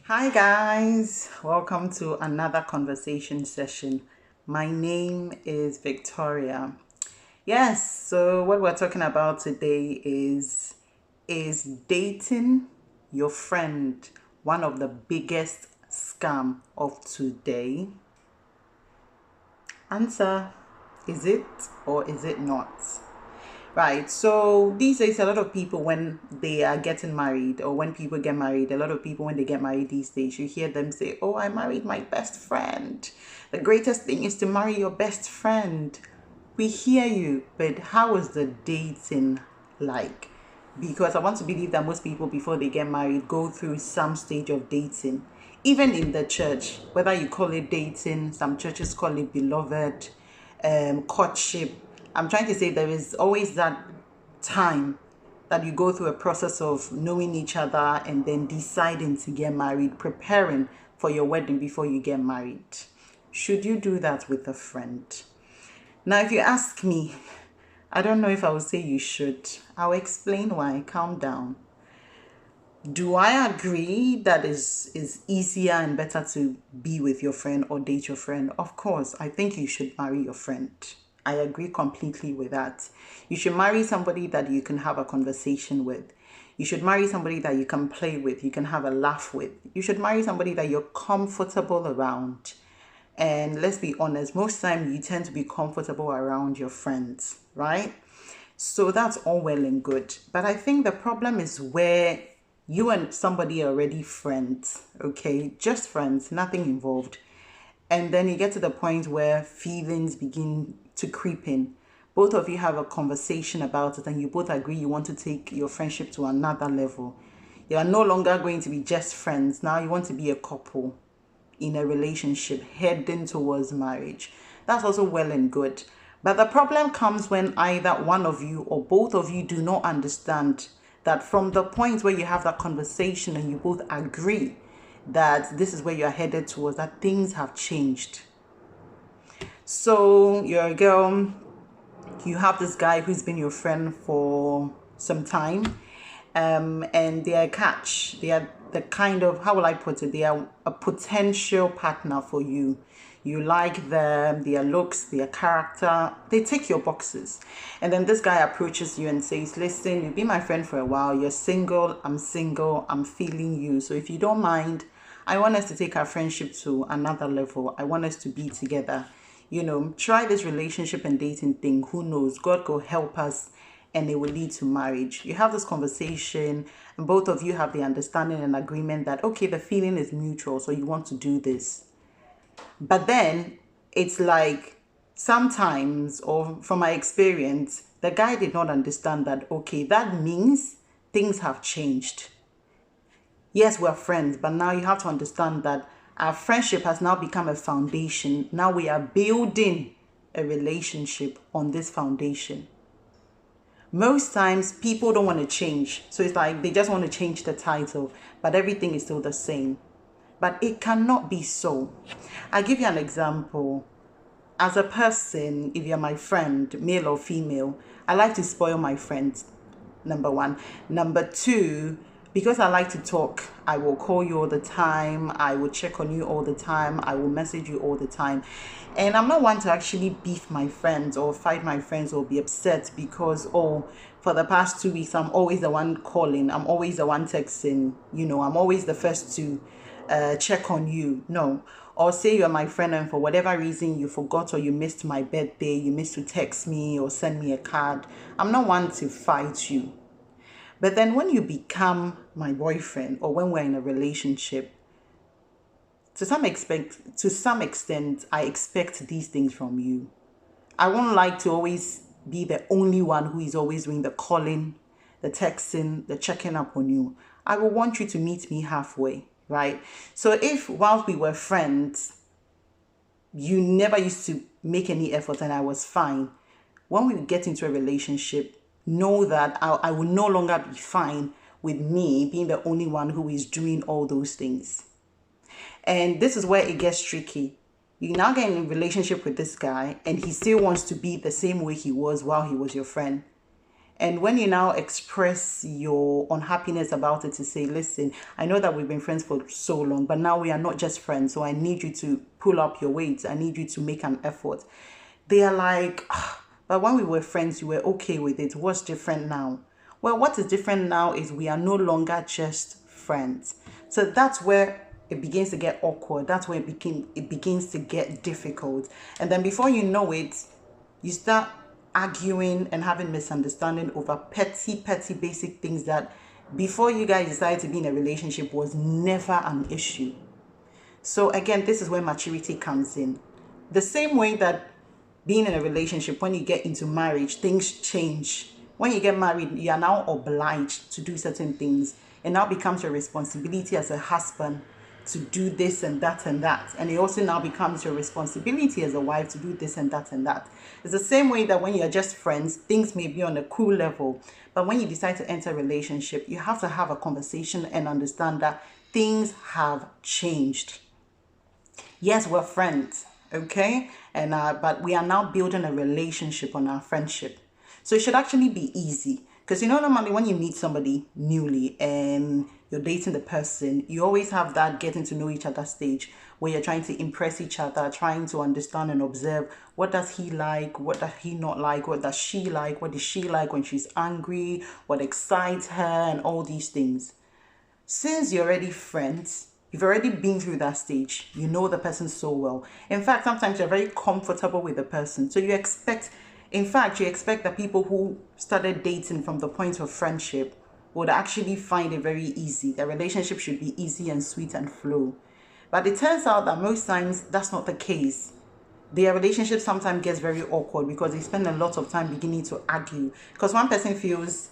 Hi, guys. Welcome to another conversation session. My name is Victoria. Yes, so what we're talking about today is dating your friend one of the biggest scam of today? Answer, is it or is it not? Right. So these days, a lot of people, when they are getting married or when people get married, a lot of people, when they get married these days, you hear them say, "Oh, I married my best friend." The greatest thing is to marry your best friend. We hear you, but how is the dating like? Because I want to believe that most people, before they get married, go through some stage of dating. Even in the church, whether you call it dating, some churches call it beloved, courtship. I'm trying to say there is always that time that you go through a process of knowing each other and then deciding to get married, preparing for your wedding before you get married. Should you do that with a friend? Now, if you ask me, I don't know if I would say you should. I'll explain why. Calm down. Do I agree that is easier and better to be with your friend or date your friend? Of course, I think you should marry your friend. I agree completely with that. You should marry somebody that you can have a conversation with. You should marry somebody that you can play with, you can have a laugh with. You should marry somebody that you're comfortable around. And let's be honest, most time you tend to be comfortable around your friends, right? So that's all well and good. But I think the problem is where you and somebody are already friends, okay? Just friends, nothing involved. And then you get to the point where feelings begin to creep in. Both of you have a conversation about it and you both agree you want to take your friendship to another level. You are no longer going to be just friends. Now you want to be a couple in a relationship heading towards marriage. That's also well and good. But the problem comes when either one of you or both of you do not understand that from the point where you have that conversation and you both agree that this is where you're headed towards, that things have changed. So you're a girl, you have this guy who's been your friend for some time, and they are a catch. They are the kind of, how will I put it? They are a potential partner for you. You like them, their looks, their character, they tick your boxes. And then this guy approaches you and says, "Listen, you've been my friend for a while. You're single, I'm feeling you. So if you don't mind, I want us to take our friendship to another level. I want us to be together. Try this relationship and dating thing. Who knows? God will help us and it will lead to marriage." You have this conversation and both of you have the understanding and agreement that, okay, the feeling is mutual, so you want to do this. But then it's like sometimes, or from my experience, the guy did not understand that, okay, that means things have changed. Yes, we're friends, but now you have to understand that our friendship has now become a foundation. Now we are building a relationship on this foundation. Most times people don't want to change. So it's like they just want to change the title, but everything is still the same. But it cannot be so. I'll give you an example. As a person, if you're my friend, male or female, I like to spoil my friends, number one. Number two, because I like to talk, I will call you all the time. I will check on you all the time. I will message you all the time. And I'm not one to actually beef my friends or fight my friends or be upset because, oh, for the past 2 weeks, I'm always the one calling. I'm always the one texting. I'm always the first to check on you. No. Or say you're my friend and for whatever reason you forgot or you missed my birthday, you missed to text me or send me a card. I'm not one to fight you. But then when you become my boyfriend or when we're in a relationship, to some extent, I expect these things from you. I won't like to always be the only one who is always doing the calling, the texting, the checking up on you. I will want you to meet me halfway, right? So if whilst we were friends, you never used to make any effort and I was fine, when we get into a relationship, know that I will no longer be fine with me being the only one who is doing all those things. And this is where it gets tricky. You now get in a relationship with this guy and he still wants to be the same way he was while he was your friend. And when you now express your unhappiness about it, to say, listen, I know that we've been friends for so long, but now we are not just friends. So I need you to pull up your weight. I need you to make an effort. They are like, "Ah, but when we were friends, you were okay with it. What's different now?" Well, what is different now is we are no longer just friends. So that's where it begins to get awkward. That's where it begins to get difficult. And then before you know it, you start arguing and having misunderstanding over petty basic things that before you guys decided to be in a relationship was never an issue. So again, this is where maturity comes in. The same way that being in a relationship, when you get into marriage, things change. When you get married, you are now obliged to do certain things. It now becomes your responsibility as a husband to do this and that and that. And it also now becomes your responsibility as a wife to do this and that and that. It's the same way that when you're just friends, things may be on a cool level. But when you decide to enter a relationship, you have to have a conversation and understand that things have changed. Yes, we're friends, okay? And but we are now building a relationship on our friendship. So it should actually be easy. Because normally when you meet somebody newly and you're dating the person, you always have that getting to know each other stage where you're trying to impress each other, trying to understand and observe what does he like, what does he not like, what does she like, what does she like when she's angry, what excites her, and all these things. Since you're already friends, you've already been through that stage, you know the person so well. In fact, sometimes you're very comfortable with the person. So you expect that people who started dating from the point of friendship would actually find it very easy. Their relationship should be easy and sweet and flow. But it turns out that most times that's not the case. Their relationship sometimes gets very awkward because they spend a lot of time beginning to argue. Because one person feels,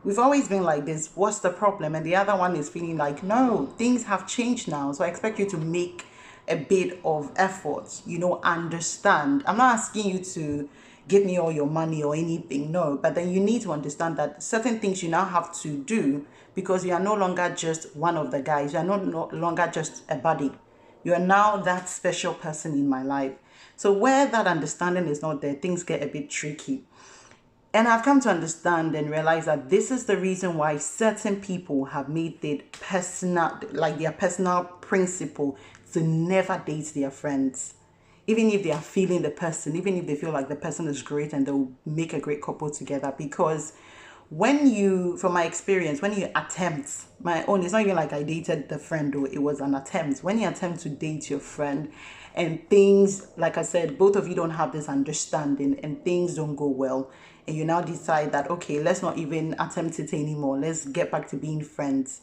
we've always been like this, what's the problem? And the other one is feeling like, no, things have changed now. So I expect you to make a bit of effort, understand. I'm not asking you to give me all your money or anything, no, but then you need to understand that certain things you now have to do because you are no longer just one of the guys. You are no longer just a buddy. You are now that special person in my life. So where that understanding is not there, things get a bit tricky. And I've come to understand and realize that this is the reason why certain people have made it personal, like their personal principle, to never date their friends. Even if they are feeling the person, even if they feel like the person is great and they'll make a great couple together. Because from my experience, when you attempt, my own, it's not even like I dated the friend, though, it was an attempt. When you attempt to date your friend and things, like I said, both of you don't have this understanding and things don't go well, and you now decide that, okay, let's not even attempt it anymore. Let's get back to being friends.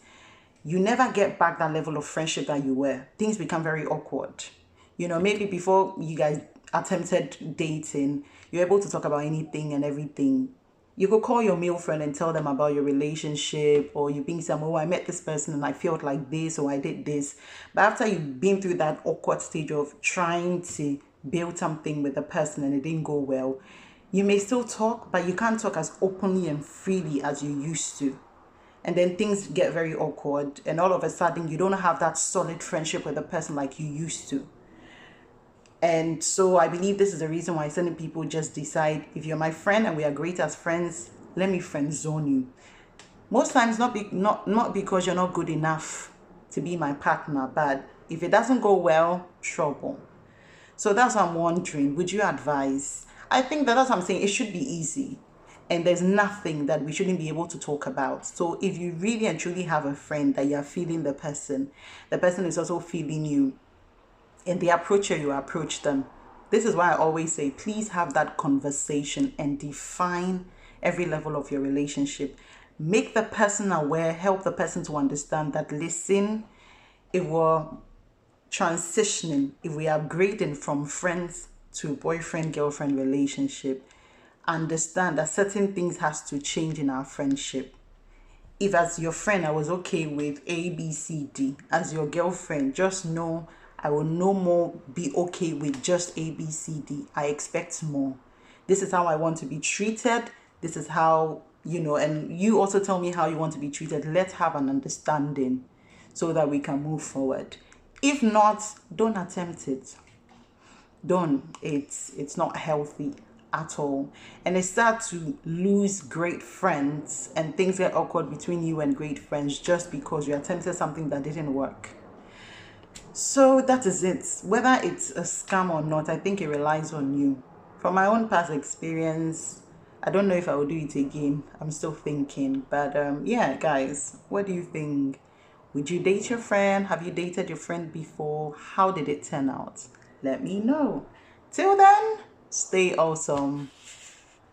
You never get back that level of friendship that you were. Things become very awkward. Maybe before you guys attempted dating, you're able to talk about anything and everything. You could call your male friend and tell them about your relationship, or you being some, oh, I met this person and I felt like this, or I did this. But after you've been through that awkward stage of trying to build something with the person and it didn't go well, you may still talk, but you can't talk as openly and freely as you used to. And then things get very awkward, and all of a sudden you don't have that solid friendship with the person like you used to. And so I believe this is the reason why certain people just decide, if you're my friend and we are great as friends, let me friend zone you. Most times not because you're not good enough to be my partner, but if it doesn't go well, trouble. So that's what I'm wondering, would you advise? I think that's what I'm saying, it should be easy. And there's nothing that we shouldn't be able to talk about. So if you really and truly have a friend that you're feeling the person is also feeling you, and they approach you approach them. This is why I always say, please have that conversation and define every level of your relationship. Make the person aware, help the person to understand that, listen, if we're transitioning, if we are upgrading from friends to boyfriend-girlfriend relationship, understand that certain things has to change in our friendship. If as your friend I was okay with A, B, C, D, as your girlfriend, just know I will no more be okay with just A, B, C, D. I expect more. This is how I want to be treated. This is how, and you also tell me how you want to be treated. Let's have an understanding so that we can move forward. If not, don't attempt it. Don't. It's not healthy at all, and they start to lose great friends and things get awkward between you and great friends just because you attempted something that didn't work. So that is it. Whether it's a scam or not, I think it relies on you. From my own past experience, I don't know if I will do it again. I'm still thinking. But yeah, guys, what do you think? Would you date your friend? Have you dated your friend before? How did it turn out? Let me know. Till then, stay awesome.